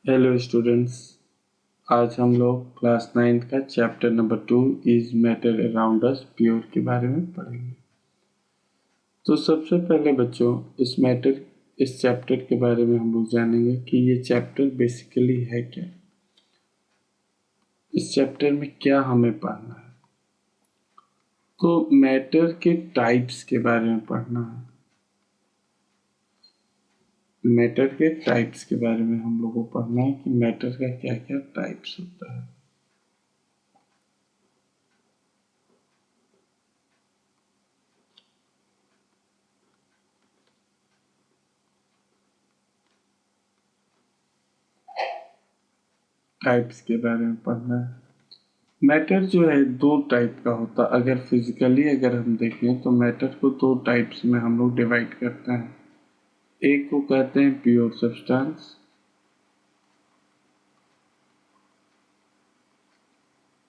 Hello students. आज हम लोग क्लास 9 का chapter number 2 is matter around us pure के बारे में पढ़ेंगे। तो सबसे पहले बच्चों इस चैप्टर के बारे में हम लोग जानेंगे कि ये चैप्टर बेसिकली है क्या। इस चैप्टर में क्या हमें पढ़ना है, तो मैटर के टाइप्स के बारे में पढ़ना है। मैटर के टाइप्स के बारे में हम लोग को पढ़ना है कि मैटर का क्या क्या टाइप्स होता है। टाइप्स के बारे में पढ़ना है। मैटर जो है दो टाइप का होता है। अगर हम देखें तो मैटर को दो टाइप्स में हम लोग डिवाइड करते हैं। एक को कहते हैं प्योर सब्सटेंस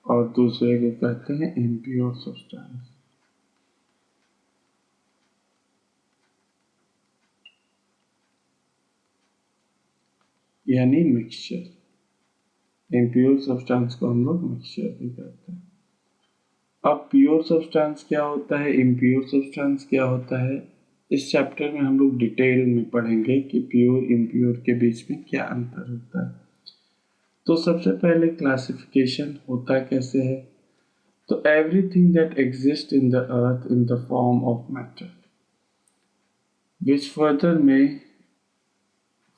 और दूसरे को कहते हैं इम्प्योर सब्सटेंस, यानी मिक्सचर। इम्प्योर सब्सटेंस को हम लोग मिक्सचर भी कहते हैं। अब प्योर सब्सटेंस क्या होता है, इम्प्योर सब्सटेंस क्या होता है, इस चैप्टर में हम लोग डिटेल में पढ़ेंगे कि प्योर इम्प्योर के बीच में क्या अंतर होता है। तो सबसे पहले क्लासिफिकेशन होता कैसे है, तो everything that exists in the earth in the form of matter, which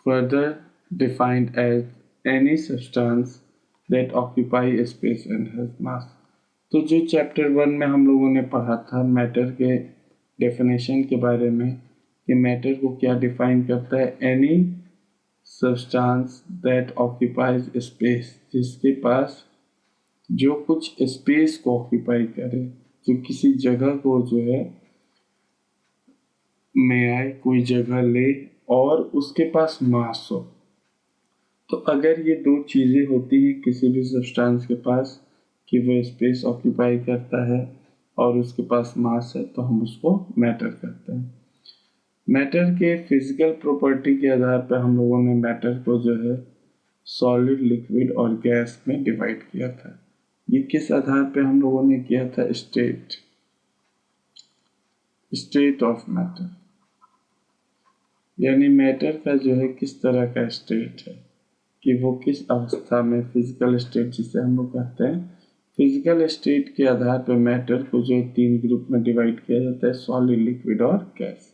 further defined as any substance that occupy space and has mass। तो जो चैप्टर 1 में हम लोगों ने पढ़ा था मैटर के डेफिनेशन के बारे में कि मैटर को क्या डिफाइन करता है, any substance that occupies space, जिसके पास जो कुछ स्पेस को ऑक्यूपाई करे, जो किसी जगह को जो है में आए, कोई जगह ले और उसके पास मास हो। तो अगर ये दो चीजें होती हैं किसी भी सब्सटेंस के पास कि वो स्पेस ऑक्यूपाई करता है और उसके पास मास है, तो हम उसको मैटर कहते हैं। मैटर के फिजिकल प्रॉपर्टी के आधार पर हम लोगों ने मैटर को जो है सॉलिड, लिक्विड और गैस में डिवाइड किया था। ये किस आधार पे हम लोगों ने किया था, स्टेट ऑफ मैटर, यानी मैटर का जो है किस तरह का स्टेट है कि वो किस अवस्था में, फिजिकल स्टेट जिसे हम लोग कहते हैं। फिजिकल स्टेट के आधार पर मैटर को जो है 3 ग्रुप में डिवाइड किया जाता है, सॉलिड, लिक्विड और गैस।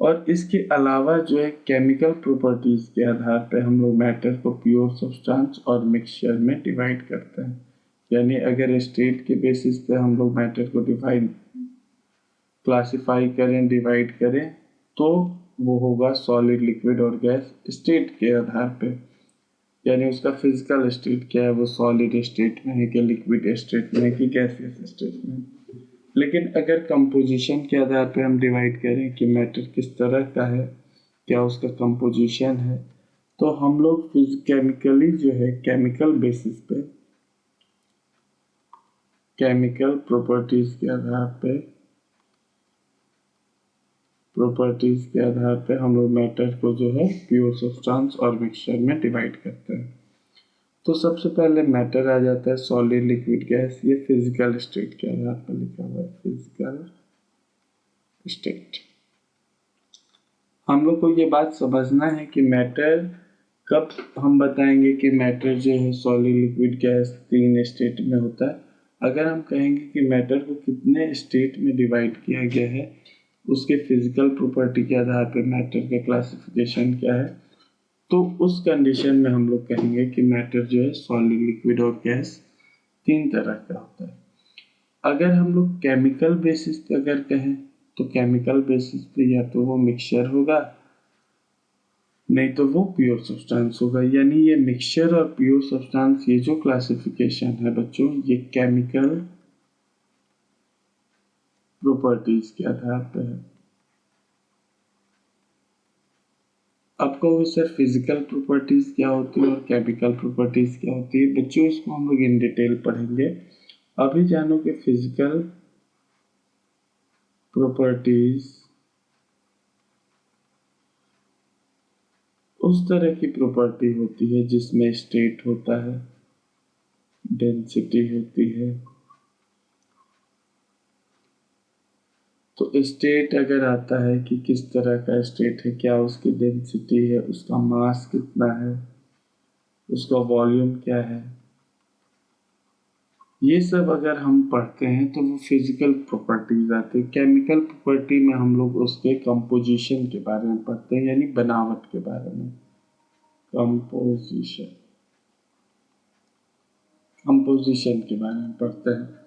और इसके अलावा जो है केमिकल प्रॉपर्टीज के आधार पर हम लोग मैटर को प्योर सब्सटेंस और मिक्सचर में डिवाइड करते हैं। यानी अगर स्टेट के बेसिस पे हम लोग मैटर को क्लासिफाई करें, डिवाइड करें, तो वो होगा सॉलिड, लिक्विड और गैस स्टेट के आधार पे। यानी उसका फिजिकल स्टेट क्या है, वो सॉलिड स्टेट में है कि लिक्विड स्टेट में है कि गैसियस स्टेट में। लेकिन अगर कंपोजिशन के आधार पे हम डिवाइड करें कि मैटर किस तरह का है, क्या उसका कंपोजिशन है, तो हम लोग केमिकली जो है केमिकल बेसिस पे, केमिकल प्रॉपर्टीज के आधार पे हम लोग मैटर को जो है प्योर सब्सटेंस और मिक्सचर में डिवाइड करते हैं। तो सबसे पहले मैटर आ जाता है, सॉलिड, लिक्विड, गैस। ये फिजिकल स्टेट के आधार पर लिखा हुआ है, फिजिकल स्टेट। हम लोग को ये बात समझना है कि मैटर कब हम बताएंगे कि मैटर जो है सॉलिड, लिक्विड, गैस 3 स्टेट में होता है। अगर हम कहेंगे कि मैटर को कितने स्टेट में डिवाइड किया गया है, उसके फिजिकल प्रॉपर्टी के आधार पर मैटर का क्लासिफिकेशन क्या है, तो उस कंडीशन में हम लोग कहेंगे कि मैटर जो है सॉलिड, लिक्विड और गैस 3 तरह का होता है। अगर हम लोग केमिकल बेसिस पे अगर कहें, तो केमिकल बेसिस पे या तो वो मिक्सचर होगा, नहीं तो वो प्योर सब्सटेंस होगा। यानी ये मिक्सचर और प्योर सब्सटेंस, ये जो क्लासिफिकेशन है बच्चों, ये केमिकल प्रॉपर्टीज के आधार पर है। अब कहोगे सर फिजिकल प्रॉपर्टीज क्या होती है और केमिकल प्रॉपर्टीज क्या होती है। बच्चों इसको हम लोग इन डिटेल पढ़ेंगे। अभी जानो कि फिजिकल प्रॉपर्टीज उस तरह की प्रॉपर्टी होती है जिसमें स्टेट होता है, डेंसिटी होती है। तो स्टेट अगर आता है कि किस तरह का स्टेट है, क्या उसकी डेंसिटी है, उसका मास कितना है, उसका वॉल्यूम क्या है, ये सब अगर हम पढ़ते हैं तो वो फिजिकल प्रॉपर्टीज आती है। केमिकल प्रॉपर्टी में हम लोग उसके कंपोजिशन के बारे में पढ़ते हैं, यानी बनावट के बारे में। कंपोजिशन कंपोजिशन के बारे में पढ़ते हैं।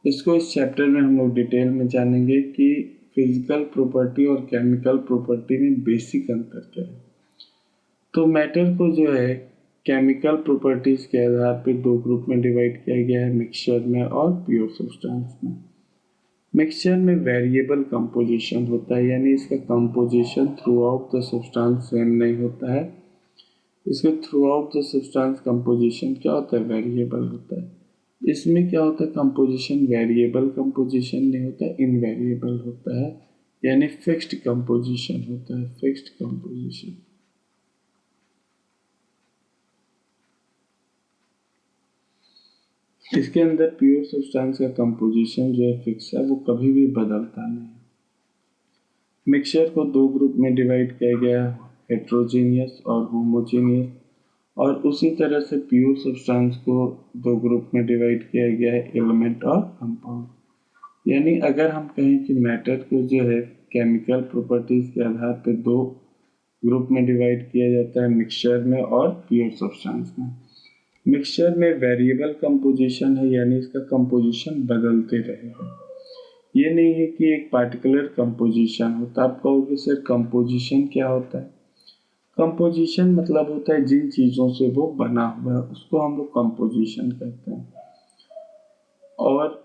इसको इस चैप्टर में हम लोग डिटेल में जानेंगे कि फिजिकल प्रॉपर्टी और केमिकल प्रॉपर्टी में बेसिक अंतर क्या है। तो मैटर को जो है केमिकल प्रॉपर्टीज के आधार पर दो ग्रुप में डिवाइड किया गया है, मिक्सचर में और प्योर सब्सटेंस में। मिक्सचर में वेरिएबल कंपोजिशन होता है, यानी इसका composition through out the substance same नहीं होता है। इसका through out the substance composition क्या होता है, वेरिएबल होता है। इसमें क्या होता है, कंपोजिशन वेरिएबल कंपोजिशन नहीं होता, इनवेरिएबल होता है, यानी फिक्स्ड कंपोजिशन होता है, फिक्स्ड कंपोजिशन। इसके अंदर प्योर सब्सटेंस का कंपोजिशन जो है फिक्स है, वो कभी भी बदलता नहीं है। मिक्सचर को दो ग्रुप में डिवाइड किया गया, हेट्रोजीनियस और होमोजीनियस, और उसी तरह से प्योर सब्सटेंस को दो ग्रुप में डिवाइड किया गया है, एलिमेंट और कंपाउंड। यानी अगर हम कहें कि मैटर को जो है केमिकल प्रॉपर्टीज के आधार पर दो ग्रुप में डिवाइड किया जाता है, मिक्सचर में और प्योर सब्सटेंस में। मिक्सचर में वेरिएबल कंपोजिशन है, यानी इसका कंपोजिशन बदलते रहेगा। ये नहीं है कि एक पार्टिकुलर कंपोजिशन होता। आप कहोगे सर कंपोजिशन क्या होता है? कंपोजिशन मतलब होता है जिन चीज़ों से वो बना हुआ है, उसको हम लोग कंपोजिशन कहते हैं। और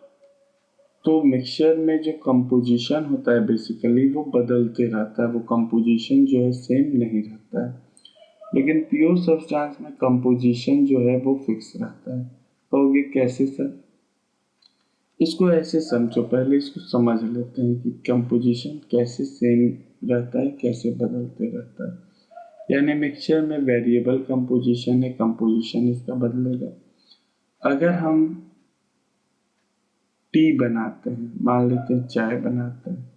तो मिक्सचर में जो कंपोजिशन होता है बेसिकली वो बदलते रहता है, वो कंपोजिशन जो है सेम नहीं रहता है। लेकिन प्योर सब्सटेंस में कंपोजिशन जो है वो फिक्स रहता है। कहोगे कैसे सर? इसको ऐसे समझो, पहले इसको समझ लेते हैं कि कंपोजिशन कैसे सेम रहता है, कैसे बदलते रहता है। यानी मिक्सचर में वेरिएबल कंपोजिशन है, कंपोजिशन इसका बदलेगा। अगर हम टी बनाते हैं, मान लेते हैं चाय बनाते हैं,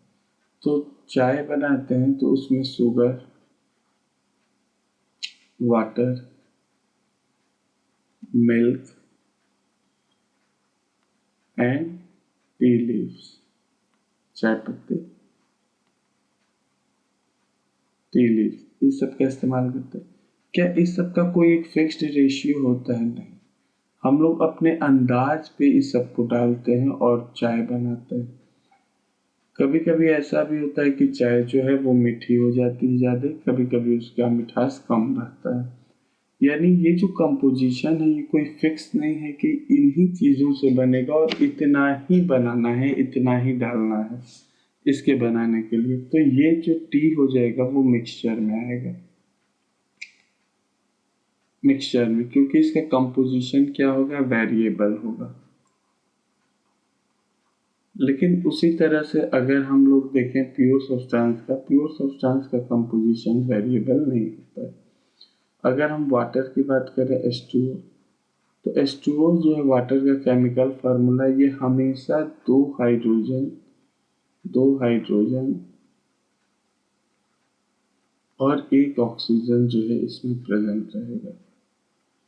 तो चाय बनाते हैं तो उसमें sugar, water, milk and tea leaves, चाय पत्ती, टी लीव्स, इस सब का इस्तेमाल करते हैं। क्या इस सब का कोई एक फिक्स्ड रेशियो होता है? नहीं। हम लोग अपने अंदाज पे इस सब को डालते हैं और चाय बनाते हैं। कभी कभी ऐसा भी होता है कि चाय जो है वो मीठी हो जाती है ज़्यादा, कभी कभी उसका मिठास कम रहता है। यानी ये जो कंपोजिशन है ये कोई फिक्स नहीं है कि इन्हीं चीज़ों से बनेगा और इतना ही बनाना है, इतना ही डालना है इसके बनाने के लिए। तो ये जो टी हो जाएगा वो मिक्सचर में आएगा, मिक्सचर में, क्योंकि इसका कंपोजिशन क्या होगा, वेरिएबल होगा। लेकिन उसी तरह से अगर हम लोग देखें प्योर सब्सटेंस का कंपोजिशन वेरिएबल नहीं होता है। अगर हम वाटर की बात करें H2O, तो H2O जो है वाटर का केमिकल फार्मूला, ये हमेशा दो हाइड्रोजन और एक ऑक्सीजन जो है इसमें प्रेजेंट रहेगा।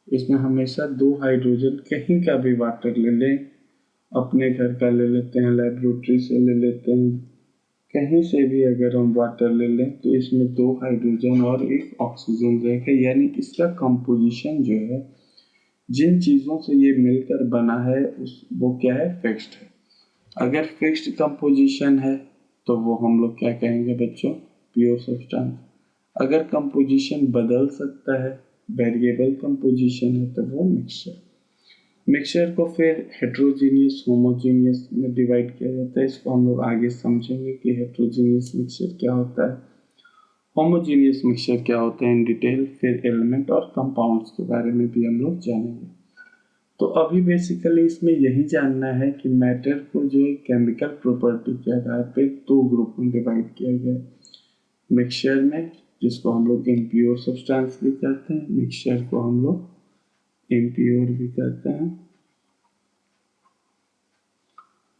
इसमें हमेशा दो हाइड्रोजन, कहीं का भी वाटर ले लें, अपने घर का ले लेते हैं, लेबोरेटरी से ले लेते हैं, कहीं से भी अगर हम वाटर ले लें तो इसमें दो हाइड्रोजन और एक ऑक्सीजन रहेगा। यानी इसका कंपोजिशन जो है जिन चीज़ों से ये मिलकर बना है वो क्या है, फिक्स्ड है। अगर फिक्स्ड कंपोजिशन है तो वो हम लोग क्या कहेंगे बच्चों, प्योर सब्सटेंस। अगर कंपोजिशन बदल सकता है, वेरिएबल कंपोजिशन है, तो वो मिक्सचर। मिक्सचर को फिर हेट्रोजीनियस, होमोजीनियस में डिवाइड किया जाता है। इसको हम लोग आगे समझेंगे कि हेट्रोजीनियस मिक्सचर क्या होता है, होमोजीनियस मिक्सचर क्या होता है इन डिटेल। फिर एलिमेंट और कंपाउंड्स के बारे में भी हम लोग जानेंगे। तो अभी बेसिकली इसमें यही जानना है कि मैटर को जो है केमिकल प्रॉपर्टी के आधार पे दो ग्रुप में डिवाइड किया गया है, मिक्सचर में जिसको हम लोग इम्प्योर सब्सटेंस भी कहते हैं, मिक्सचर को हम लोग इम्प्योर भी कहते हैं,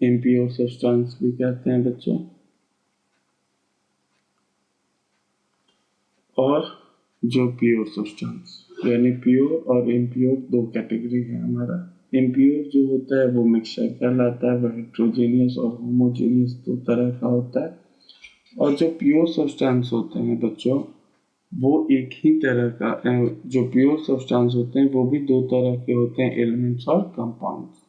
इम्प्योर सब्सटेंस भी कहते हैं बच्चों। और जो प्योर सब्सटेंस, यानी प्योर और इम्प्योर दो कैटेगरी है हमारा। इम्प्योर जो होता है वो मिक्सचर कहलाता है, वह हेट्रोजीनियस और होमोजीनियस दो तरह का होता है। और जो प्योर सब्सटेंस होते हैं बच्चों, वो एक ही तरह का, जो प्योर सब्सटेंस होते हैं वो भी दो तरह के होते हैं, एलिमेंट्स और कंपाउंड्स।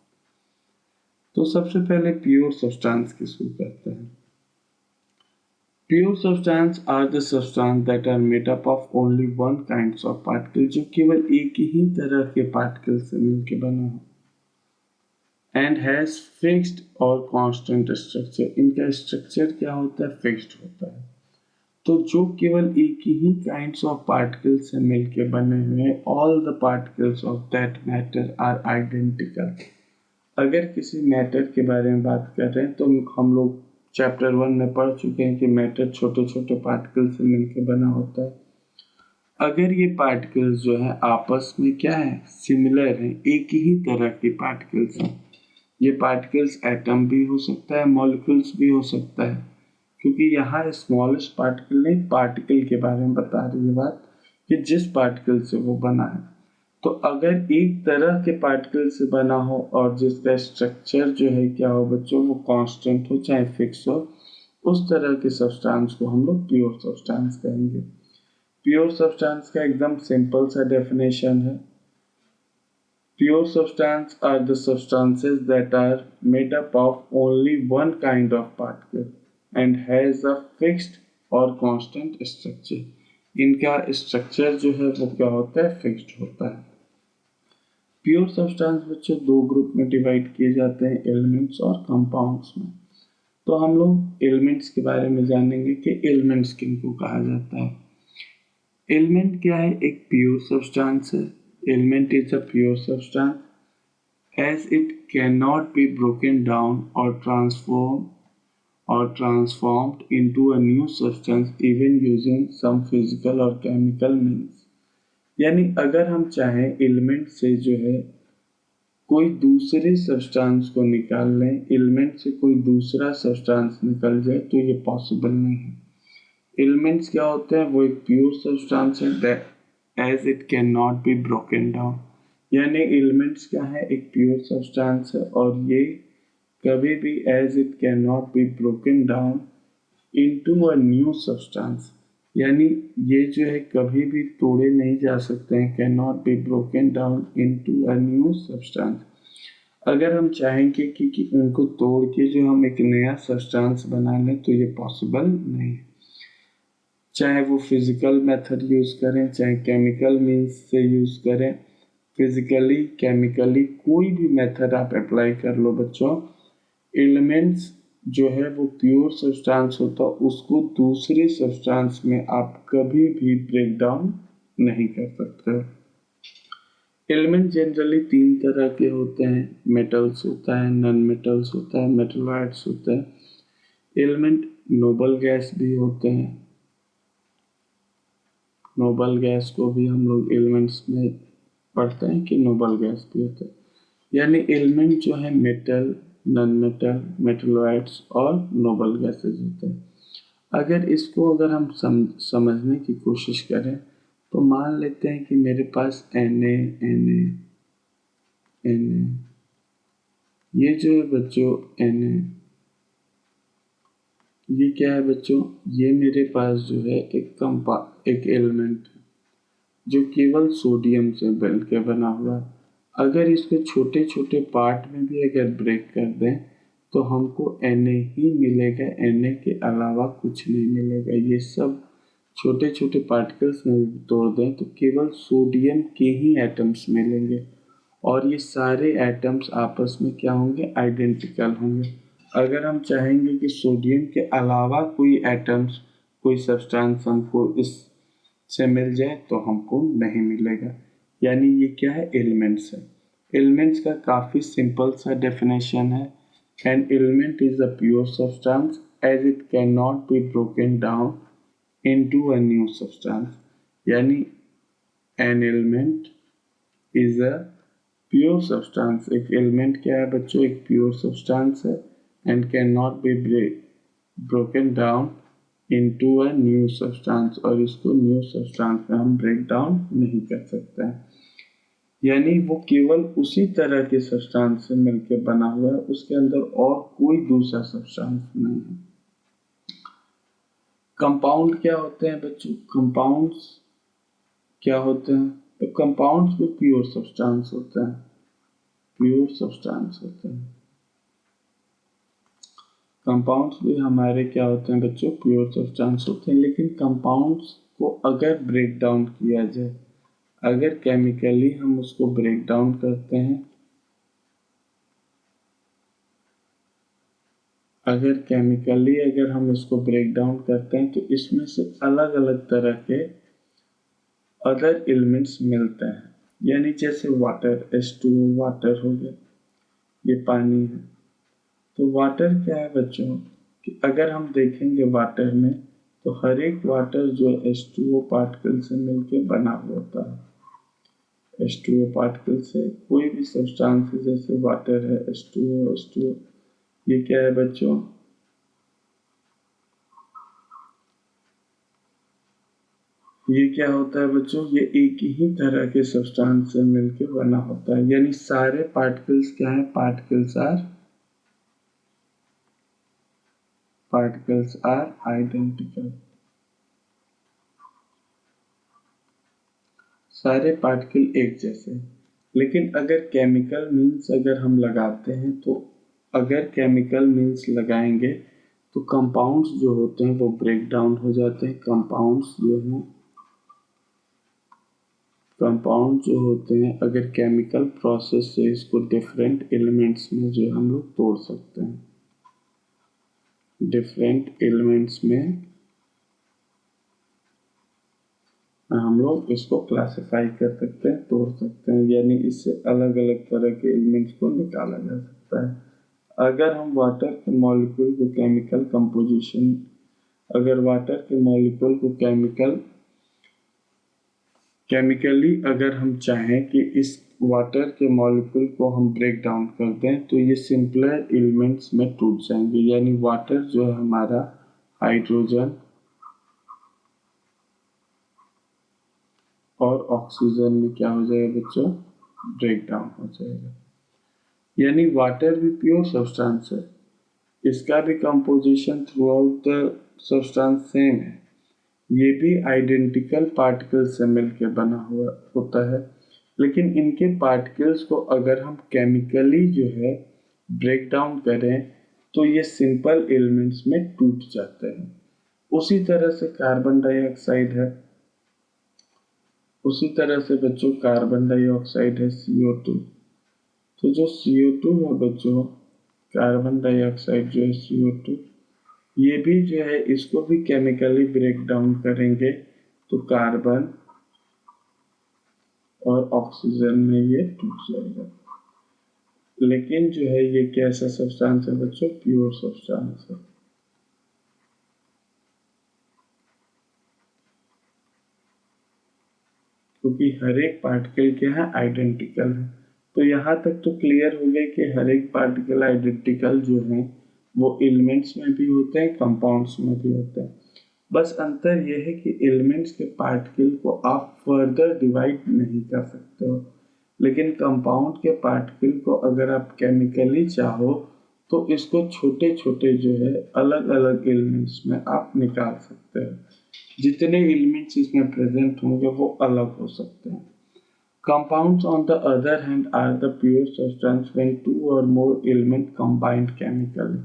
तो सबसे पहले प्योर सब्सटेंस किसको कहते हैं? Pure substance are the substance that are made up of only one kinds of particle, जो केवल एक ही तरह के पार्टिकल से मिलकर बना हो, and has fixed और constant structure। इनका स्ट्रक्चर क्या होता है? फिक्स्ड होता है। तो जो केवल एक ही काइंड्स ऑफ पार्टिकल से मिलकर बने हुए, all the particles of that matter are identical। अगर किसी मैटर के बारे में बात कर रहे हैं तो हम लोग चैप्टर 1 में पढ़ चुके हैं कि मैटर छोटे छोटे पार्टिकल से मिलकर बना होता है। अगर ये पार्टिकल्स जो है आपस में क्या है? सिमिलर हैं, एक ही तरह के पार्टिकल्स हैं। ये पार्टिकल्स एटम भी हो सकता है, मॉलिक्यूल्स भी हो सकता है, क्योंकि यहाँ स्मॉलेस्ट पार्टिकल नहीं, पार्टिकल के बारे में बता रही है बात, कि जिस पार्टिकल से वो बना है। तो अगर एक तरह के पार्टिकल से बना हो और जिसका स्ट्रक्चर जो है क्या हो बच्चों, वो कांस्टेंट हो चाहे फिक्स हो, उस तरह के सब्सटेंस को हम लोग प्योर सब्सटेंस कहेंगे। प्योर सब्सटेंस का एकदम सिंपल सा डेफिनेशन है, pure substance are the substances that are made up of only one kind of particle and has a fixed or constant structure. इनका स्ट्रक्चर जो है वो क्या होता है? फिक्स्ड होता है। प्योर सब्सटेंस बच्चों दो ग्रुप में डिवाइड किए जाते हैं, एलिमेंट्स और कंपाउंड्स में। तो हम लोग एलिमेंट्स के बारे में जानेंगे कि एलिमेंट्स किनको कहा जाता है। एलिमेंट क्या है? एक प्योर सब्सटेंस है। Element is a pure substance as it can not be broken down और transformed into a new substance even using some physical और केमिकल मीन्स। यानी अगर हम चाहें एलिमेंट से जो है कोई दूसरे सब्सटेंस को निकाल लें, एलिमेंट से कोई दूसरा सब्सटेंस निकल जाए, तो ये पॉसिबल नहीं है। एलिमेंट्स क्या होते हैं? वो एक प्योर सब्सटेंस है that as it can not be broken down. यानी एलिमेंट्स क्या है? एक प्योर सब्सटेंस है और ये कभी भी as it can not be broken down into a new substance, यानी ये जो है कभी भी तोड़े नहीं जा सकते हैं, can not be broken down into a new substance. अगर हम चाहेंगे कि उनको तोड़ के जो हम एक नया सब्सटेंस बना लें तो ये पॉसिबल नहीं है। चाहे वो फिजिकल मेथड यूज करें, चाहे केमिकल मीन्स से यूज करें, फिजिकली केमिकली कोई भी मेथड आप अप्लाई कर लो बच्चों, एलिमेंट्स जो है वो प्योर सब्सटेंस होता है, उसको दूसरे सब्सटेंस में आप कभी भी ब्रेक डाउन नहीं कर सकते। एलिमेंट जनरली तीन तरह के होते हैं, मेटल्स होता है, नॉन मेटल्स होता है, मेटलॉइड्स होता है। एलिमेंट नोबल गैस भी होते हैं, नोबल गैस को भी हम लोग एलिमेंट्स में पढ़ते हैं कि नोबल गैस भी होता है। यानी एलिमेंट जो है मेटल, नॉन मेटल, मेटलॉइड्स और नोबल गैसेज होते हैं। अगर हम समझने की कोशिश करें तो मान लेते हैं कि मेरे पास Na, ये जो है बच्चों ये क्या है बच्चों? ये मेरे पास जो है एक एलिमेंट है जो केवल सोडियम से मिलकर बना हुआ है। अगर इसको छोटे छोटे पार्ट में भी अगर ब्रेक कर दें तो हमको Na ही मिलेगा, Na के अलावा कुछ नहीं मिलेगा। ये सब छोटे छोटे पार्टिकल्स में भी तोड़ दें तो केवल सोडियम के ही एटम्स मिलेंगे और ये सारे एटम्स आपस में क्या होंगे? आइडेंटिकल होंगे। अगर हम चाहेंगे कि सोडियम के अलावा कोई एटम्स, कोई सब्सटेंस हमको इस से मिल जाए तो हमको नहीं मिलेगा। यानी ये क्या है? एलिमेंट्स है। एलिमेंट्स का काफ़ी सिंपल सा डेफिनेशन है, an element is a pure substance as it can not be broken down into a new substance, यानी an element is a pure substance। एक एलिमेंट क्या है बच्चों, एक प्योर सब्सटेंस है and cannot be broken down into a new substance, और इसको new substance में हम ब्रेक डाउन नहीं कर सकते हैं, यानी वो केवल उसी तरह के सब्सटेंस से मिलकर बना हुआ है, उसके अंदर और कोई दूसरा सब्सटेंस नहीं है। कंपाउंड क्या होते हैं बच्चों, कंपाउंड्स क्या होते हैं, तो कंपाउंड्स भी प्योर सब्सटेंस होते हैं, प्योर सब्सटेंस होते हैं। कंपाउंड्स भी हमारे क्या होते हैं बच्चों, प्योर सब्सटेंस होते हैं। लेकिन कंपाउंड्स को अगर ब्रेक डाउन किया जाए, अगर केमिकली हम उसको ब्रेक डाउन करते हैं, अगर हम इसको ब्रेक डाउन करते हैं तो इसमें से अलग अलग तरह के अदर एलिमेंट्स मिलते हैं, यानी जैसे वाटर, H2O वाटर हो गया, ये पानी है। तो वाटर क्या है बच्चों कि अगर हम देखेंगे वाटर में, तो हर एक वाटर जो H2O पार्टिकल से मिलकर बना हुआ होता है। H2O पार्टिकल से कोई भी सब्सटेंस जैसे वाटर है, H2O, ये क्या है बच्चों, ये क्या होता है बच्चों, ये एक ही तरह के सब्सटेंस से मिलकर बना होता है, यानी सारे पार्टिकल्स क्या है, पार्टिकल्स आर आइडेंटिकल, सारे पार्टिकल एक जैसे। लेकिन अगर केमिकल मीन्स अगर हम लगाते हैं, तो अगर केमिकल मीन्स लगाएंगे तो कंपाउंड्स जो होते हैं वो ब्रेक डाउन हो जाते हैं। कंपाउंड जो होते हैं अगर केमिकल प्रोसेस से इसको डिफरेंट एलिमेंट्स में जो हम लोग तोड़ सकते हैं, डिफरेंट एलिमेंट्स में हम लोग इसको क्लासिफाई कर सकते हैं, तोड़ सकते हैं, यानी इससे अलग अलग तरह के एलिमेंट्स को निकाला जा सकता है। अगर हम वाटर के मॉलिक्यूल को केमिकल कंपोजिशन, अगर वाटर के मॉलिक्यूल को केमिकली अगर हम चाहें कि इस वाटर के मॉलिक्यूल को हम ब्रेक डाउन कर दें, तो ये सिंपलर एलिमेंट्स में टूट जाएंगे, यानी वाटर जो है हमारा हाइड्रोजन और ऑक्सीजन में क्या हो जाएगा बच्चों, ब्रेक डाउन हो जाएगा। यानी वाटर भी प्योर सब्सटेंस है, इसका भी composition through out the substance same है, ये भी आइडेंटिकल पार्टिकल से मिलकर बना हुआ होता है। लेकिन इनके पार्टिकल्स को अगर हम केमिकली जो है ब्रेक डाउन करें, तो ये सिंपल एलिमेंट्स में टूट जाते हैं। उसी तरह से कार्बन डाइऑक्साइड है, उसी तरह से बच्चों कार्बन डाइऑक्साइड है CO2। तो जो CO2 है बच्चों, कार्बन डाइऑक्साइड जो है CO2, ये भी जो है इसको भी केमिकली ब्रेक डाउन करेंगे तो कार्बन और ऑक्सीजन में ये टूट जाएगा। लेकिन जो है ये कैसा सब्सटेंस है बच्चों, प्योर सब्सटेंस है। क्योंकि हर एक पार्टिकल क्या है, आइडेंटिकल है। तो यहाँ तक तो क्लियर हो गया कि हर एक पार्टिकल आइडेंटिकल जो है वो एलिमेंट्स में भी होते हैं, कंपाउंड्स में भी होते हैं। बस अंतर यह है कि एलिमेंट्स के पार्टिकल को आप फर्दर डिवाइड नहीं कर सकते हो, लेकिन कंपाउंड के पार्टिकल को अगर आप केमिकली चाहो तो इसको छोटे छोटे जो है अलग अलग एलिमेंट्स में आप निकाल सकते हो, जितने एलिमेंट्स इसमें प्रेजेंट होंगे वो अलग हो सकते हैं। Compounds on the other hand are the pure substance when two or more elements combined chemically।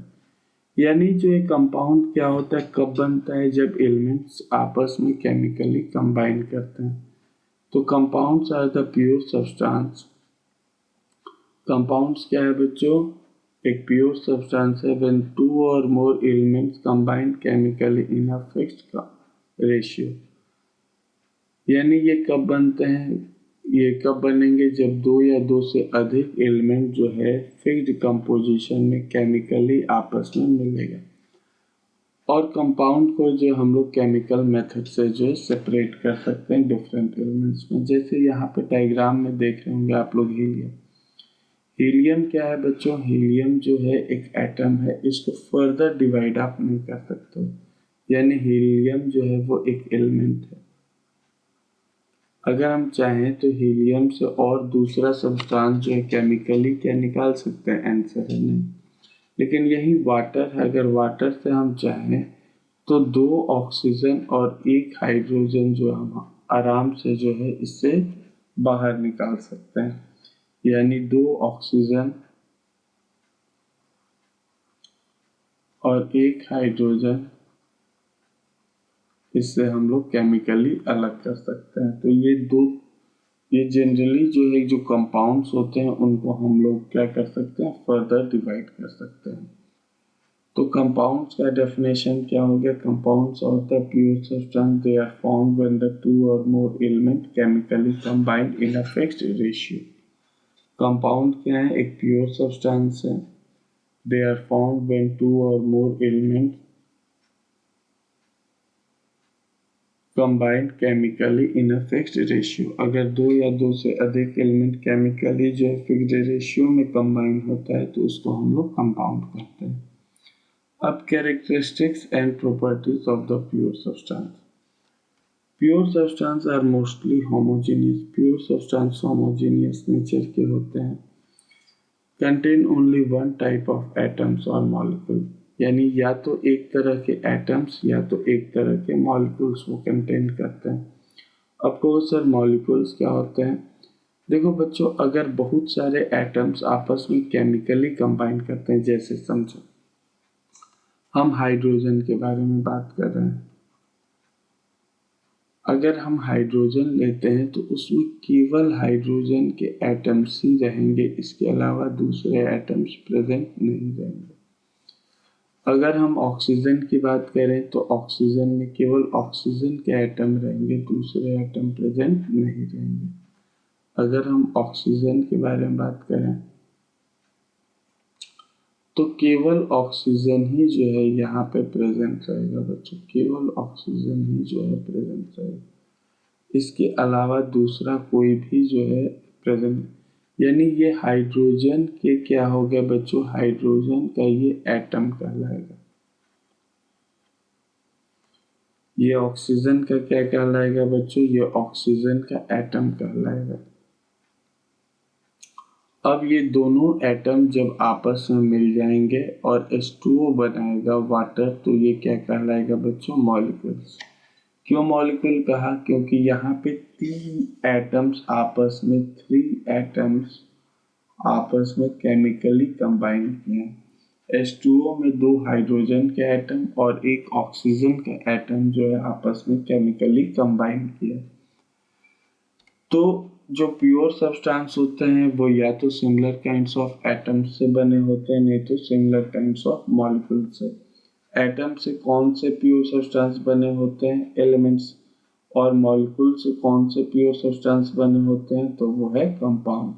यानी जो एक कंपाउंड क्या होता है, कब बनता है, जब एलिमेंट्स आपस में केमिकली कंबाइन करते हैं। तो compounds are the pure substance. Compounds क्या है बच्चों, एक प्योर सब्सटेंस है when two or more elements combine chemically in a fixed ratio. यानी ये कब बनते हैं, ये कब बनेंगे, जब दो या दो से अधिक एलिमेंट जो है फिक्स्ड कंपोजिशन में केमिकली आपस में मिलेगा। और कंपाउंड को जो हम लोग केमिकल मेथड से जो है सेपरेट कर सकते हैं डिफरेंट एलिमेंट्स में। जैसे यहाँ पे डायग्राम में देख रहे होंगे आप लोग हीलियम। हीलियम क्या है बच्चों? हीलियम जो है एक एटम है, इसको फर्दर डिवाइड आप नहीं कर सकते, यानी हीलियम जो है वो एक एलिमेंट है। अगर हम चाहें तो हीलियम से और दूसरा सब्सटेंस जो है केमिकली क्या निकाल सकते हैं? आंसर है नहीं। लेकिन यही वाटर है, अगर वाटर से हम चाहें तो 2 ऑक्सीजन और 1 हाइड्रोजन जो हम आराम से जो है इससे बाहर निकाल सकते हैं, यानी 2 ऑक्सीजन और 1 हाइड्रोजन, इससे हम लोग केमिकली अलग कर सकते हैं। तो ये जनरली जो है जो कंपाउंड्स होते हैं उनको हम लोग क्या कर सकते हैं? फर्दर डिवाइड कर सकते हैं। तो कंपाउंड्स का डेफिनेशन क्या हो गया? Compounds are the pure substance, they are formed when the 2 or more element chemically combined in a fixed ratio. Compound क्या है? एक प्योर सब्सटेंस है। दे are formed when 2 or more element combined chemically in a fixed ratio. अगर 2 या 2 से अधिक element chemically जो है फिक्स्ड रेशियो में कंबाइन होता है तो उसको हम लोग कंपाउंड कहते हैं। अब characteristics and properties of the pure substance. Pure substance are mostly homogeneous. Pure substance homogeneous nature के होते हैं। Contain only one type of atoms or molecule, यानी या तो एक तरह के एटम्स या तो एक तरह के मॉलिक्यूल्स वो कंटेन करते हैं। अब कहो सर मॉलिक्यूल्स क्या होते हैं? देखो बच्चों, अगर बहुत सारे एटम्स आपस में केमिकली कंबाइन करते हैं, जैसे समझो हम हाइड्रोजन के बारे में बात कर रहे हैं। अगर हम हाइड्रोजन लेते हैं तो उसमें केवल हाइड्रोजन के एटम्स ही रहेंगे, इसके अलावा दूसरे एटम्स प्रेजेंट नहीं रहेंगे। अगर हम ऑक्सीजन की बात करें तो ऑक्सीजन में केवल ऑक्सीजन के एटम रहेंगे, दूसरे एटम प्रेजेंट नहीं रहेंगे। अगर हम ऑक्सीजन के बारे में बात करें तो केवल ऑक्सीजन ही जो है यहाँ पे प्रेजेंट रहेगा बच्चों, केवल ऑक्सीजन ही जो है प्रेजेंट रहेगा, इसके अलावा दूसरा कोई भी जो है प्रेजेंट, यानी ये हाइड्रोजन के क्या हो गया बच्चों? हाइड्रोजन का ये एटम कहलाएगा। ये ऑक्सीजन का क्या कहलाएगा बच्चों? ये ऑक्सीजन का एटम कहलाएगा। अब ये दोनों एटम जब आपस में मिल जाएंगे और H2O बनाएगा वाटर, तो ये क्या कहलाएगा बच्चों? मॉलिक्यूल्स। क्यों मॉलिक्यूल कहा? क्योंकि यहाँ पे 3 एटम्स आपस में 3 एटम्स आपस में केमिकली कंबाइन किए हैं। H2O में 2 हाइड्रोजन के एटम और 1 ऑक्सीजन का एटम जो है आपस में केमिकली कंबाइन किया। तो जो प्योर सब्सटेंस होते हैं वो या तो सिमिलर काइंड्स ऑफ एटम्स से बने होते हैं, नहीं तो सिमिलर काइंड्स ऑफ मॉलिक्यूल से। एटम से कौन से प्योर सब्सटेंस बने होते हैं? एलिमेंट्स। और मॉलिक्यूल से कौन से प्योर सब्सटेंस बने होते हैं? तो वो है compound.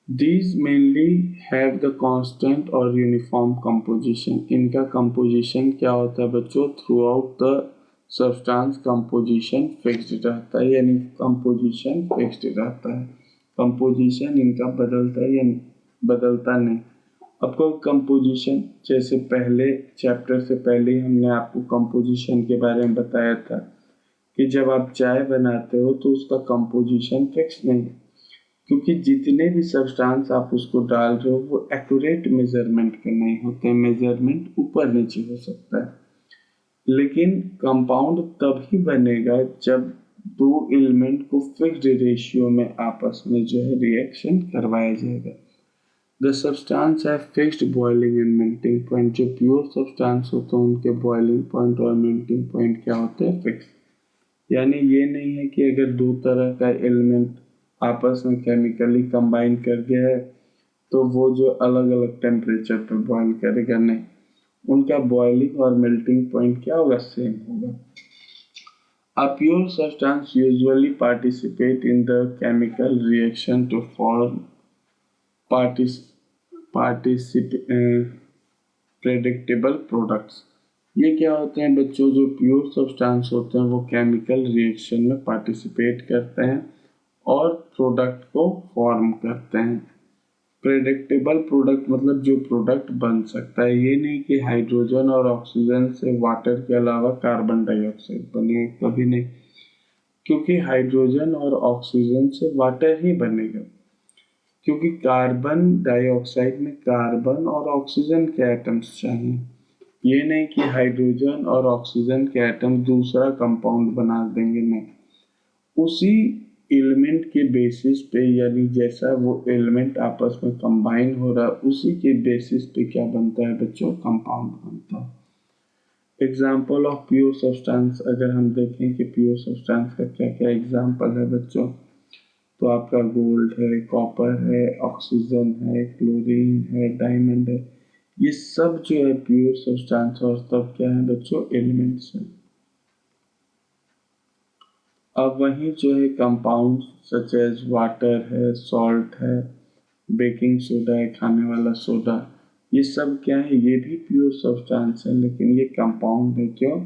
These mainly have the constant और यूनिफॉर्म कंपोजिशन। इनका कंपोजिशन क्या होता है बच्चों? Through out the substance composition fixed रहता है, यानी कंपोजिशन फिक्स्ड रहता है। कंपोजिशन इनका बदलता है या बदलता नहीं। आपको कंपोजिशन, जैसे पहले चैप्टर से पहले हमने आपको कंपोजिशन के बारे में बताया था कि जब आप चाय बनाते हो तो उसका कंपोजिशन फिक्स नहीं, क्योंकि जितने भी सब्सटेंस आप उसको डाल रहे हो वो एक्यूरेट मेजरमेंट के नहीं होते, मेजरमेंट ऊपर नीचे हो सकता है। लेकिन कंपाउंड तभी बनेगा जब 2 एलिमेंट को फिक्स्ड रेशियो में आपस में जो है रिएक्शन करवाया जाएगा। द सब्सटेंस है fixed boiling and melting point. जो प्योर सब्सटेंस होते हैं उनके बॉइलिंग पॉइंट और मेल्टिंग पॉइंट क्या होते हैं? फिक्स। यानी ये नहीं है कि अगर 2 तरह का एलिमेंट आपस में केमिकली कंबाइन कर गया है तो वो जो अलग अलग टेम्परेचर पर बॉयल करेगा, नहीं, उनका बॉइलिंग और मेल्टिंग पॉइंट क्या होगा? सेम होगा। A pure substance usually participate in the chemical reaction to form predictable products। ये क्या होते हैं बच्चों, जो प्योर सब्सटेंस होते हैं वो केमिकल रिएक्शन में पार्टिसिपेट करते हैं और प्रोडक्ट को फॉर्म करते हैं। प्रेडिक्टेबल प्रोडक्ट मतलब जो प्रोडक्ट बन सकता है, ये नहीं कि हाइड्रोजन और ऑक्सीजन से वाटर के अलावा कार्बन डाइऑक्साइड बने, कभी नहीं, क्योंकि हाइड्रोजन और ऑक्सीजन से वाटर ही बनेगा, क्योंकि कार्बन डाइऑक्साइड में कार्बन और ऑक्सीजन के एटम्स चाहिए। ये नहीं कि हाइड्रोजन और ऑक्सीजन के एटम दूसरा कंपाउंड बना देंगे, नहीं, उसी एलिमेंट के बेसिस पे, यानी जैसा वो एलिमेंट आपस में कंबाइन हो रहा है उसी के बेसिस पे क्या बनता है बच्चों, कंपाउंड बनता है। एग्जाम्पल ऑफ प्योर सब्सटेंस अगर हम देखें कि प्योर सब्सटेंस का क्या क्या एग्जाम्पल है बच्चों, तो आपका गोल्ड है, कॉपर है, ऑक्सीजन है, क्लोरीन है, डायमंड है, ये सब जो है प्योर सब्सटेंस और सब क्या है बच्चों, एलिमेंट्स हैं। अब वहीं जो है कंपाउंड सच एज वाटर है, सॉल्ट है, बेकिंग सोडा है, खाने वाला सोडा, ये सब क्या है, ये भी प्योर सब्सटेंस है, लेकिन ये कंपाउंड है। क्यों?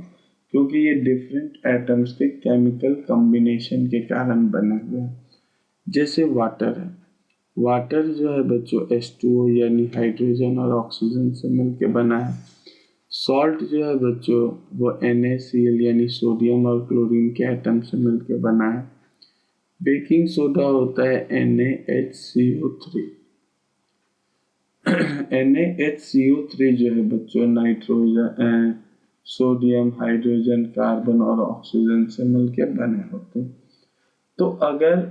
क्योंकि ये डिफरेंट एटम्स के केमिकल कॉम्बिनेशन के कारण बने हुए हैं। जैसे वाटर है, वाटर जो है बच्चों H2O यानी हाइड्रोजन और ऑक्सीजन से मिलके बना है। सॉल्ट जो है बच्चों वो NaCl यानी सोडियम और क्लोरीन के एटम से मिलके बना है। बेकिंग सोडा होता है NaHCO3। NaHCO3 जो है बच्चों नाइट्रोजन, सोडियम, हाइड्रोजन, कार्बन और ऑक्सीजन से मिलके बने होते हैं। तो अगर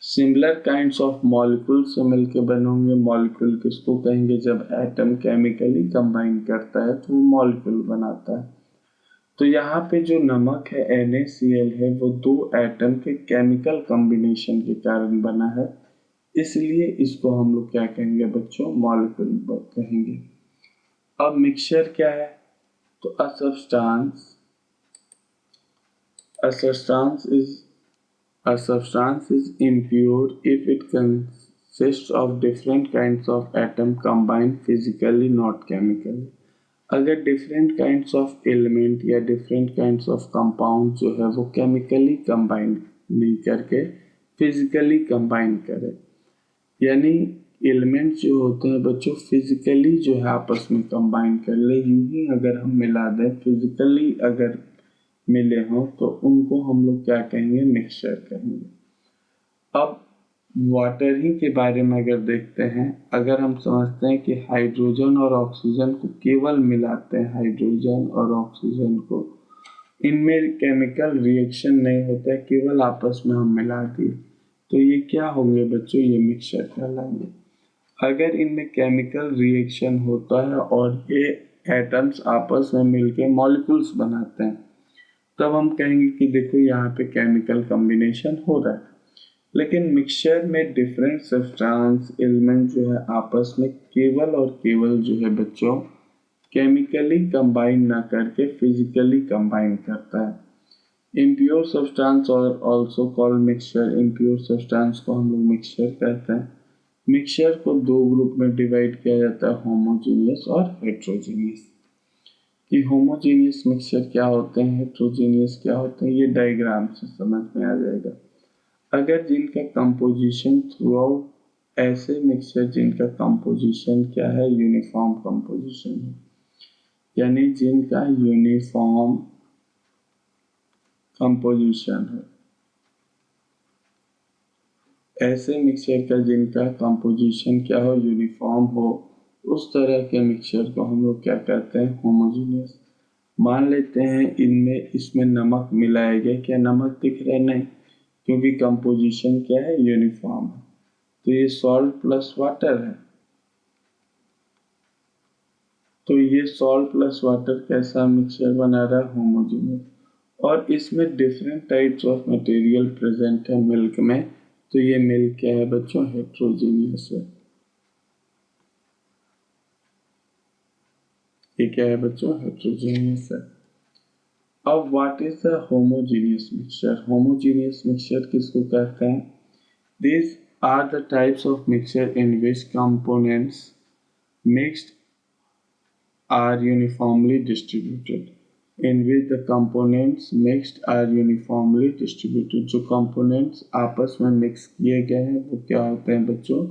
सिमिलर काइंड्स ऑफ मॉलिक्यूल से मिलके बने होंगे, मॉलिक्यूल किसको कहेंगे, जब एटम केमिकली कंबाइन करता है तो वो मॉलिक्यूल बनाता है। तो यहाँ पे जो नमक है NaCl है, वो दो एटम के केमिकल कॉम्बिनेशन के कारण बना है, इसलिए इसको हम लोग क्या कहेंगे बच्चों, मॉलिक्यूल कहेंगे। अब मिक्सचर क्या है, तो अ substance is impure if it consists of different kinds of atom combined physically, not chemically। अगर डिफरेंट काइंड्स ऑफ एलिमेंट या डिफरेंट काइंड्स ऑफ कंपाउंड जो है वो केमिकली कंबाइन नहीं करके फिजिकली कंबाइन करे, यानी एलिमेंट जो होते हैं बच्चों फिजिकली जो है आपस में कंबाइन कर ले, यूं ही अगर हम मिला दें, फिजिकली अगर मिले हों तो उनको हम लोग क्या कहेंगे, मिक्सचर कहेंगे। अब वाटर ही के बारे में अगर देखते हैं, अगर हम समझते हैं कि हाइड्रोजन और ऑक्सीजन को केवल मिलाते हैं, हाइड्रोजन और ऑक्सीजन को, इनमें केमिकल रिएक्शन नहीं होता है, केवल आपस में हम मिला दिए, तो ये क्या होंगे बच्चों, ये मिक्सचर कहलाएंगे। अगर इनमें केमिकल रिएक्शन होता है और ये एटम्स आपस में मिलके मॉलिक्यूल्स बनाते हैं, तब हम कहेंगे कि देखो यहाँ पे केमिकल कॉम्बिनेशन हो रहा है। लेकिन मिक्सचर में डिफरेंट सब्सटेंस एलिमेंट जो है आपस में केवल और केवल जो है बच्चों केमिकली कंबाइन ना करके फिजिकली कंबाइन करता है। इम्प्योर सब्सटेंस और also called mixture, impure substance को हम लोग मिक्सचर कहते हैं। मिक्सचर को दो ग्रुप में डिवाइड किया जाता है, होमोजीनियस और हेट्रोजीनियस। कि होमोजीनियस मिक्सचर क्या होते हैं, हेट्रोजीनियस क्या होते हैं, ये डायग्राम से समझ में आ जाएगा। अगर जिनका कंपोजिशन थ्रू आउट, ऐसे मिक्सचर जिनका कंपोजिशन क्या है, यूनिफॉर्म कंपोजिशन है, यानी जिनका यूनिफॉर्म कंपोजिशन है, ऐसे मिक्सचर का जिनका कंपोजिशन क्या हो, यूनिफॉर्म हो, उस तरह के मिक्सचर को हम लोग क्या कहते हैं, होमोजीनियस। मान लेते हैं इनमें इसमें नमक मिलाया गया, क्या नमक दिख रहा है, नहीं, क्योंकि कंपोजिशन क्या है, यूनिफॉर्म है। तो ये सॉल्ट प्लस वाटर है, तो ये सॉल्ट प्लस वाटर कैसा मिक्सचर बना रहा है, होमोजीनियस। और इसमें different types of material present है मिल्क में, तो ये मिल्क क्या है बच्चों, हेट्रोजीनियस है। ये क्या है बच्चों, हेट्रोजीनियस है। अब what is the homogeneous mixture, homogeneous mixture किसको कहते हैं, these are the types of mixture in which components mixed are uniformly distributed, in which the components mixed are uniformly distributed। जो components आपस में mix किए गए हैं वो क्या होते हैं बच्चों,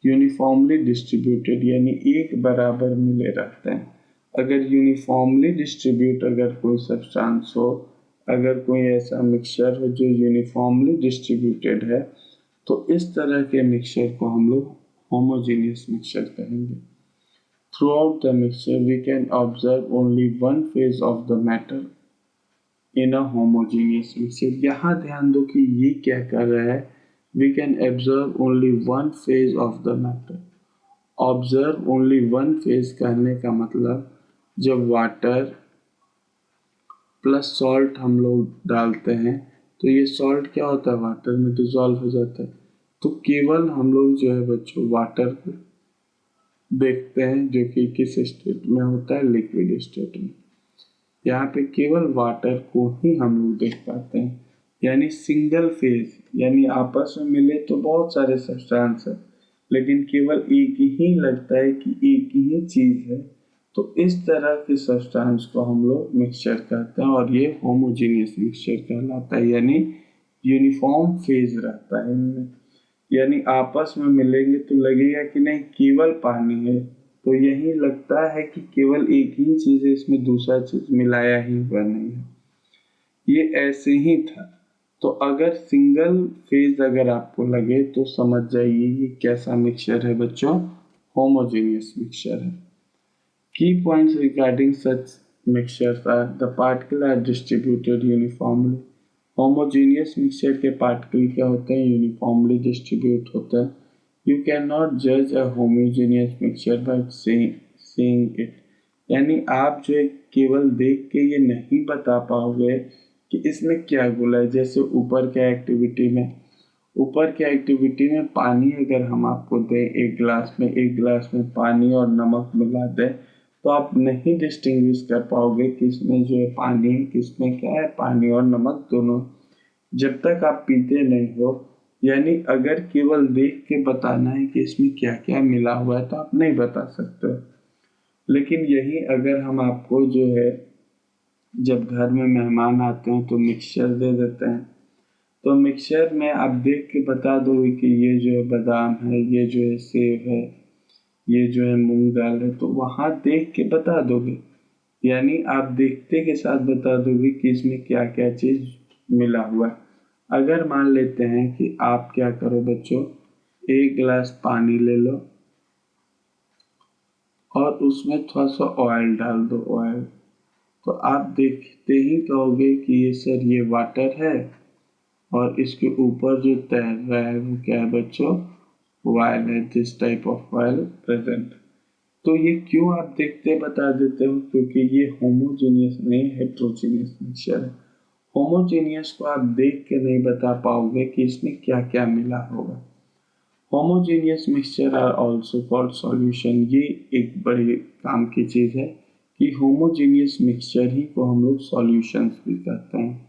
यूनिफॉर्मली डिस्ट्रीब्यूटेड, यानी एक बराबर मिले रहते हैं। अगर यूनिफॉर्मली डिस्ट्रीब्यूट अगर कोई सब्सटेंस हो, अगर कोई ऐसा मिक्सचर हो जो यूनिफॉर्मली डिस्ट्रीब्यूटेड है, तो इस तरह के मिक्सचर को हम लोग होमोजेनियस मिक्सचर कहेंगे। Throughout the mixture, we can observe only one phase of the matter in a homogeneous mixture। यहाँ ध्यान दो कि ये क्या कर रहा है, we can observe only one phase of the matter। observe only one phase कहने का मतलब जब वाटर प्लस सॉल्ट हम लोग डालते हैं तो ये सॉल्ट क्या होता है, वाटर में डिजॉल्व हो जाता है। तो केवल हम लोग जो है बच्चों वाटर को देखते हैं जो कि किस स्टेट में होता है, लिक्विड स्टेट में। यहाँ पे केवल वाटर को ही हम लोग देख पाते हैं, यानी सिंगल फेज, यानी आपस में मिले तो बहुत सारे सब्सटेंस है लेकिन केवल एक ही लगता है कि एक ही चीज है, तो इस तरह के सब्सटेंस को हम लोग मिक्सचर कहते हैं और ये होमोजेनियस मिक्सचर कहलाता है, यानी यूनिफॉर्म फेज रहता है इनमें। यानी आपस में मिलेंगे तो लगेगा कि नहीं केवल पानी है, तो यही लगता है कि केवल एक ही चीज है, इसमें दूसरा चीज मिलाया ही हुआ नहीं है। ये ऐसे ही था। तो अगर सिंगल फेज अगर आपको लगे तो समझ जाइए ये कैसा मिक्सचर है बच्चों, होमोजेनियस मिक्सचर है। Key points regarding such mixtures are the particle are distributed uniformly. Homogeneous mixture के पार्टिकल क्या होते हैं, यूनिफॉर्मली डिस्ट्रीब्यूट होते हैं। यू कैन नॉट जज अ homogeneous mixture by seeing it, यानी आप जो है केवल देख के ये नहीं बता पाओगे कि इसमें क्या घुला है। जैसे ऊपर के एक्टिविटी में पानी अगर हम आपको दें एक गिलास में पानी और नमक मिला दें तो आप नहीं डिस्टिंग्विश कर पाओगे कि इसमें जो है पानी है, किसमें क्या है, पानी और नमक दोनों, जब तक आप पीते नहीं हो। यानी अगर केवल देख के बताना है कि इसमें क्या क्या मिला हुआ है तो आप नहीं बता सकते। लेकिन यही अगर हम आपको जो है जब घर में मेहमान आते हैं तो मिक्सचर दे देते हैं, तो मिक्सचर में आप देख के बता दोगे कि ये जो है बादाम है, ये जो है सेब है, ये जो है मूंग दाल है, तो वहाँ देख के बता दोगे, यानी आप देखते के साथ बता दोगे कि इसमें क्या क्या चीज मिला हुआ है। अगर मान लेते हैं कि आप क्या करो बच्चों, एक गिलास पानी ले लो और उसमें थोड़ा सा ऑयल डाल दो, ऑयल, तो आप देखते ही कहोगे कि ये सर ये वाटर है और इसके ऊपर जो तैर रहा है वो क्या है बच्चों, ऑयल है, this type of oil present. तो ये क्यों आप देखते बता देते हो, क्योंकि ये होमोजेनियस नहीं हेट्रोजेनियस मिक्सचर है। होमोजेनियस को आप देख के नहीं बता पाओगे कि इसमें क्या क्या मिला होगा। Homogeneous mixture are also called solution. ये एक बड़े काम की चीज है कि होमोजेनियस मिक्सचर ही को हम लोग सॉल्यूशंस भी कहते हैं।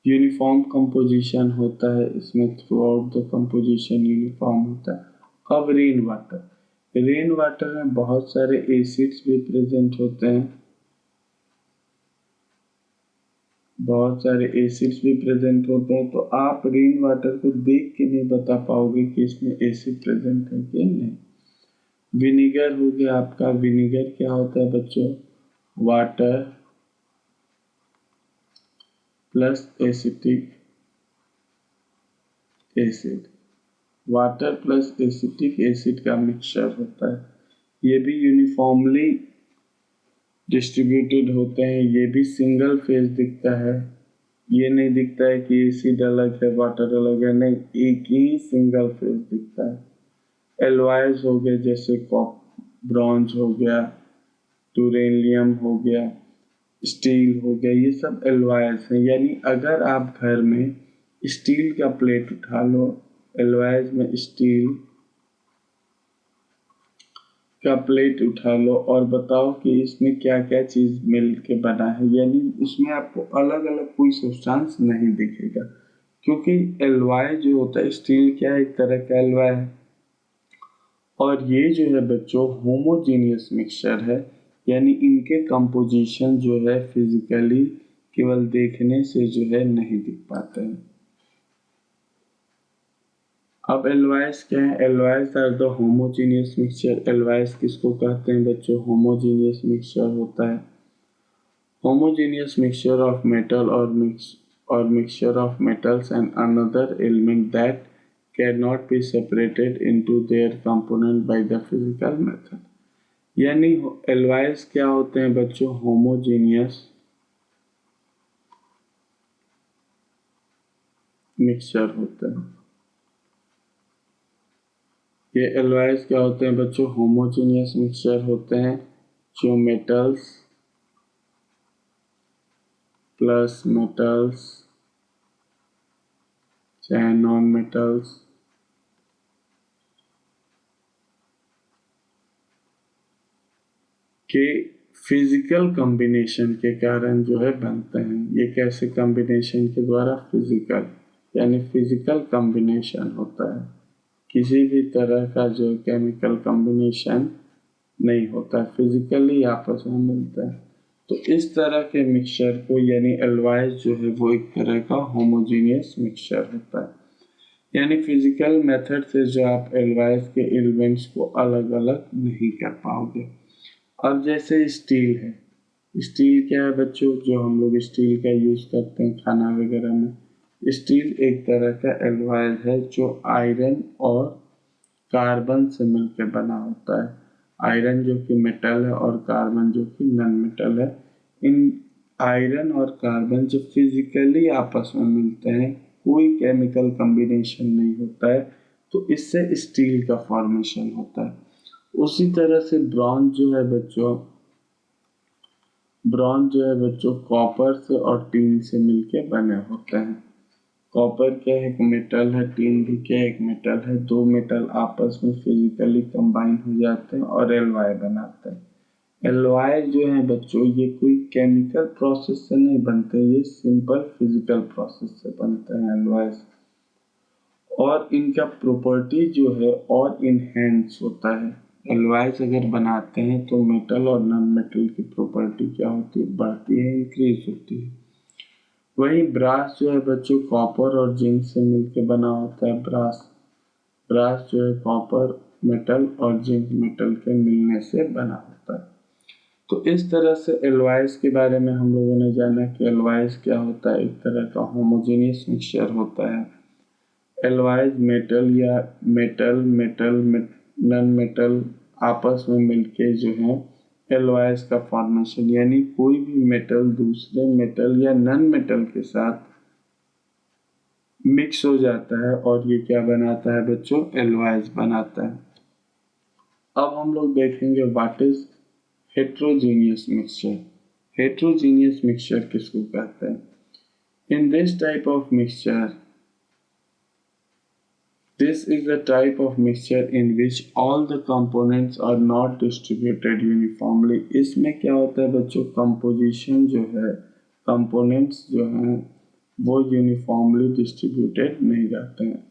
यूनिफॉर्म कंपोजिशन होता है इसमें, through out the composition uniform होता है। अब रेन वाटर में बहुत सारे एसिड्स भी प्रेजेंट होते हैं, तो आप रेन वाटर को देख के नहीं बता पाओगे कि इसमें एसिड प्रेजेंट है कि नहीं। विनेगर हो गया आपका, विनेगर क्या होता है बच्चों, water plus acetic acid, water plus acetic acid का मिक्सचर होता है। ये भी यूनिफॉर्मली डिस्ट्रीब्यूटेड होते हैं, ये भी सिंगल फेज दिखता है, ये नहीं दिखता है कि एसिड अलग है वाटर अलग है, नहीं, एक ही सिंगल फेज दिखता है। एलॉयज हो गए जैसे ब्रॉन्ज हो गया, टूरेलियम हो गया, स्टील हो गया, ये सब एलॉयज हैं। यानी अगर आप घर में स्टील का प्लेट उठा लो, एलॉयज में स्टील का प्लेट उठा लो और बताओ कि इसमें क्या क्या चीज मिल के बना है, यानी इसमें आपको अलग अलग कोई सब्सटेंस नहीं दिखेगा, क्योंकि एलॉय जो होता है स्टील क्या है, एक तरह का एलॉय है। और ये जो है बच्चों होमोजेनियस मिक्सचर है, यानी इनके कंपोजिशन जो है फिजिकली केवल देखने से जो है नहीं दिख पाते हैं। अब एल्वाइस क्या है? एल्वाइस आर द होमोजीनियस मिक्सचर। एल्वाइस किसको कहते हैं बच्चों? होमोजीनियस मिक्सचर होता है। Homogeneous mixture of metal or mixture of metals and another element that cannot be separated into their component by the physical method। यानी एल्वाइस क्या होते हैं बच्चों? होमोजीनियस मिक्सचर होते हैं। ये एल्वाइस क्या होते हैं बच्चों? होमोजीनियस मिक्सचर होते हैं जो मेटल्स प्लस मेटल्स चाहे नॉन मेटल्स के फिजिकल कॉम्बिनेशन के कारण जो है बनते हैं। ये कैसे कॉम्बिनेशन के द्वारा? फिजिकल, यानी फिजिकल कॉम्बिनेशन होता है। किसी भी तरह का जो केमिकल कॉम्बिनेशन नहीं होता, फिजिकली आपस में मिलता है। तो इस तरह के मिक्सचर को यानी एल्वाइस जो है वो एक तरह का होमोजीनियस मिक्सचर होता है। यानी फिजिकल मेथड से जो आप एल्वाइस के एलिमेंट्स को अलग अलग नहीं कर पाओगे। अब जैसे स्टील है, स्टील क्या है बच्चों? जो हम लोग स्टील का यूज़ करते हैं खाना वगैरह में, स्टील एक तरह का एल्वाइस है जो आयरन और कार्बन से मिलकर बना होता है। आयरन जो कि मेटल है और कार्बन जो कि नॉन मेटल है। इन आयरन और कार्बन जब फिजिकली आपस में मिलते हैं, कोई केमिकल कॉम्बिनेशन नहीं होता है, तो इससे स्टील का फॉर्मेशन होता है। उसी तरह से ब्रॉन्ज जो है बच्चों कॉपर से और टीन से मिलके बने होते हैं। कॉपर क्या है? एक मेटल है। टीन भी क्या है? एक मेटल है। दो मेटल आपस में फिजिकली कंबाइन हो जाते हैं और एलॉय बनाते हैं। एलॉय जो है बच्चों ये कोई केमिकल प्रोसेस से नहीं बनते, ये सिंपल फिजिकल प्रोसेस से बनते हैं एलॉयज। और इनका प्रॉपर्टी जो है और इनहेंस होता है। एलॉयज अगर बनाते हैं तो मेटल और नॉन मेटल की प्रॉपर्टी क्या होती है? बढ़ती है, इंक्रीज होती है। वही ब्रास जो है बच्चों कॉपर और जिंक से मिलकर बना होता है। ब्रास जो है कॉपर मेटल और जिंक मेटल के मिलने से बना होता है। तो इस तरह से एलॉयज के बारे में हम लोगों ने जाना कि एलॉयज क्या होता है? एक तरह का होमोजेनियस मिक्सचर होता है। एलॉयज मेटल या नॉन मेटल आपस में मिलके जो है एलॉयज का फॉर्मेशन, यानी कोई भी मेटल दूसरे मेटल या नॉन मेटल के साथ मिक्स हो जाता है और ये क्या बनाता है बच्चों? एलॉयज बनाता है। अब हम लोग देखेंगे what is heterogeneous mixture. Heterogeneous mixture किसको कहते हैं? In this type of mixture This is a type of mixture in which all the components are not distributed uniformly। इसमें क्या होता है बच्चों? कंपोजिशन जो है, कंपोनेंट्स जो हैं वो यूनिफॉर्मली डिस्ट्रीब्यूटेड नहीं रहते हैं।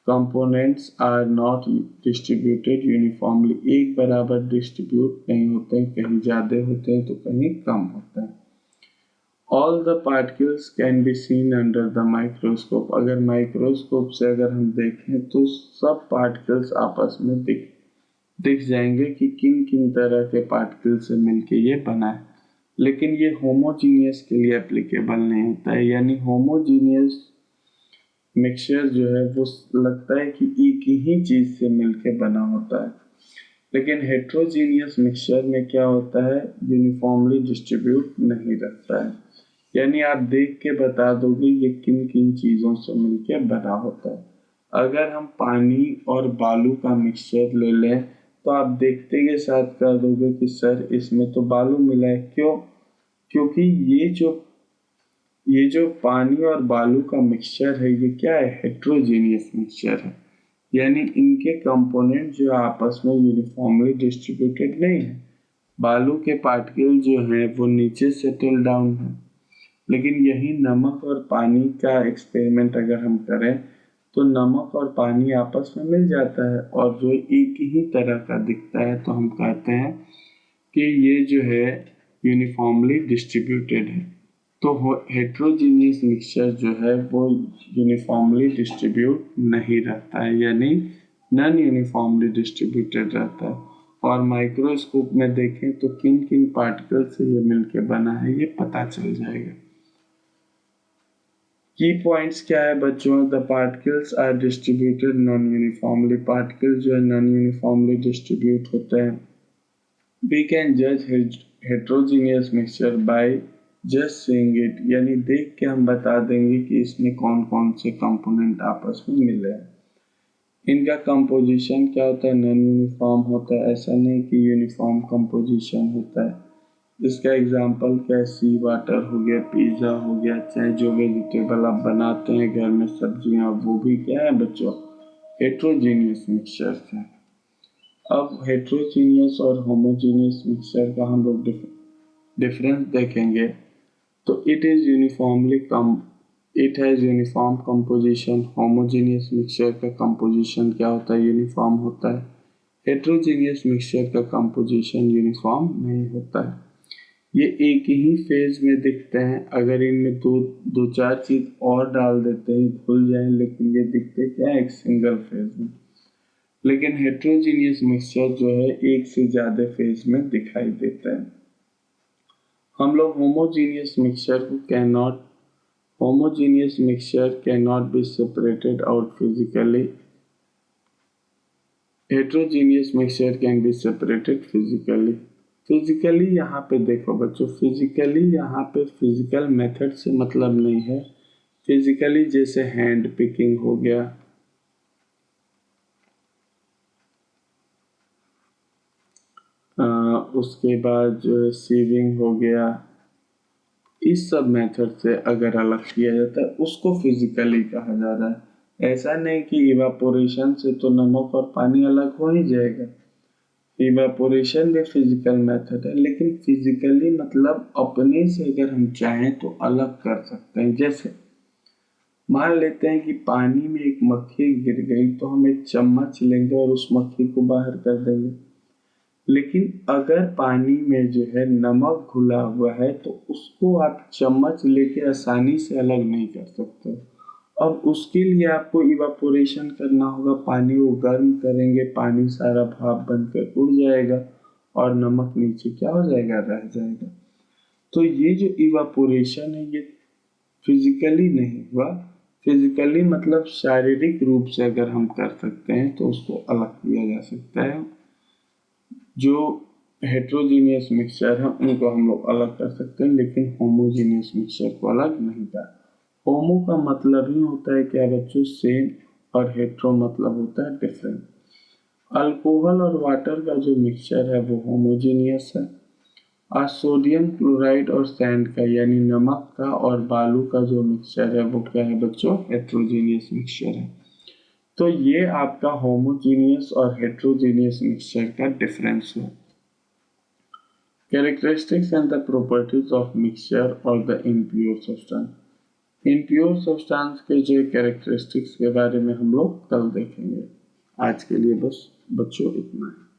Components are not distributed uniformly, एक बराबर डिस्ट्रीब्यूट नहीं होते हैं, कहीं ज़्यादा होते हैं तो कहीं कम होते हैं। All the particles can be seen under the microscope। अगर माइक्रोस्कोप से अगर हम देखें तो सब पार्टिकल्स आपस में दिख जाएंगे कि किन किन तरह के पार्टिकल से मिलके ये बना है। लेकिन ये होमोजीनियस के लिए एप्लीकेबल नहीं होता है। यानी होमोजीनियस मिक्सचर जो है वो लगता है कि एक ही चीज से मिलके बना होता है। लेकिन हेट्रोजीनियस मिक्सचर में क्या होता है? यूनिफॉर्मली डिस्ट्रीब्यूट नहीं रहता है। यानी आप देख के बता दोगे ये किन किन चीज़ों से मिलकर बना होता है। अगर हम पानी और बालू का मिक्सचर ले लें तो आप देखते के साथ कह दोगे कि सर इसमें तो बालू मिला है। क्यों? क्योंकि ये जो पानी और बालू का मिक्सचर है ये क्या है? हेट्रोजीनियस मिक्सचर है। यानी इनके कंपोनेंट जो आपस में यूनिफॉर्मली डिस्ट्रीब्यूटेड नहीं है। बालू के पार्टिकल जो हैं वो नीचे सेटल डाउन है। लेकिन यही नमक और पानी का एक्सपेरिमेंट अगर हम करें तो नमक और पानी आपस में मिल जाता है और जो एक ही तरह का दिखता है तो हम कहते हैं कि ये जो है यूनिफॉर्मली डिस्ट्रीब्यूटेड है। तो हेट्रोजीनियस मिक्सचर जो है वो यूनिफॉर्मली डिस्ट्रीब्यूट नहीं रहता है, यानी नॉन यूनिफॉर्मली डिस्ट्रीब्यूटेड रहता है। और माइक्रोस्कोप में देखें तो किन किन पार्टिकल से ये मिलके बना है ये पता चल जाएगा। की पॉइंट्स क्या है बच्चों? The particles are distributed non uniformly, particle जो है नॉन यूनिफॉर्मली डिस्ट्रीब्यूट होते हैं। वी कैन जज heterogeneous mixture by just seeing it, यानी देख के हम बता देंगे कि इसमें कौन कौन से कंपोनेंट आपस में मिले हैं। इनका कंपोजिशन क्या होता है? नॉन यूनिफॉर्म होता है, ऐसा नहीं कि यूनिफॉर्म कंपोजिशन होता है। इसका एग्जांपल क्या है? सी वाटर हो गया, पिज़्ज़ा हो गया, चाहे जो वेजिटेबल आप बनाते हैं घर में सब्जियां, वो भी क्या है बच्चों? हेट्रोजीनियस मिक्सचर है। अब हेट्रोजीनियस और होमोजीनियस मिक्सचर का हम लोग डिफरेंस देखेंगे तो it has uniform composition. Homogeneous mixture का कंपोजिशन क्या होता है? यूनिफॉर्म होता है। हेट्रोजीनियस मिक्सचर का कंपोजिशन यूनिफॉर्म नहीं होता है। ये एक ही फेज में दिखते हैं, अगर इनमें दो चार चीज और डाल देते हैं भूल जाए, लेकिन ये दिखते क्या है? एक सिंगल फेज में। लेकिन हेट्रोजीनियस मिक्सचर जो है एक से ज्यादा फेज में दिखाई देता है। हम लोग homogeneous mixture can not be separated out physically. Heterogeneous mixture can be separated physically. Physically यहाँ पे देखो बच्चों, फिजिकली यहाँ पे फिजिकल मेथड से मतलब नहीं है। फिजिकली जैसे हैंड पिकिंग हो गया, उसके बाद जो है सीविंग हो गया, इस सब मेथड से अगर अलग किया जाता है उसको फिजिकली कहा जा रहा है। ऐसा नहीं कि इवापोरेशन से तो नमक और पानी अलग हो ही जाएगा। इवेपोरेशन भी फिजिकल मेथड है, लेकिन फिजिकली मतलब अपने से अगर हम चाहें तो अलग कर सकते हैं। जैसे मान लेते हैं कि पानी में एक मक्खी गिर गई तो हम एक चम्मच लेंगे और उस मक्खी को बाहर कर देंगे। लेकिन अगर पानी में जो है नमक घुला हुआ है तो उसको आप चम्मच लेके आसानी से अलग नहीं कर सकते। और उसके लिए आपको इवापोरेशन करना होगा, पानी को गर्म करेंगे, पानी सारा भाप बनकर उड़ जाएगा और नमक नीचे क्या हो जाएगा? रह जाएगा। तो ये जो इवापोरेशन है ये फिजिकली नहीं हुआ। फिजिकली मतलब शारीरिक रूप से अगर हम कर सकते हैं तो उसको अलग किया जा सकता है। जो हेट्रोजीनियस मिक्सचर है उनको हम लोग अलग कर सकते हैं, लेकिन होमोजीनियस मिक्सचर को अलग नहीं कर। होमो का मतलब ही होता है क्या बच्चों? सेम, और हेट्रो मतलब होता है डिफरेंट। अल्कोहल और वाटर का जो मिक्सचर है वो होमोजीनियस है। और सोडियम क्लोराइड और सैंड का यानी नमक का और बालू का जो मिक्सचर है वो क्या है बच्चों? हेट्रोजीनियस मिक्सचर है। तो ये आपका होमोजीनियस और हेट्रोजीनियस मिक्सचर का डिफरेंस है। Characteristics and the properties of mixture और the impure substance. Impure substance के जो कैरेक्टरिस्टिक्स के बारे में हम लोग कल देखेंगे। आज के लिए बस बच्चों इतना है।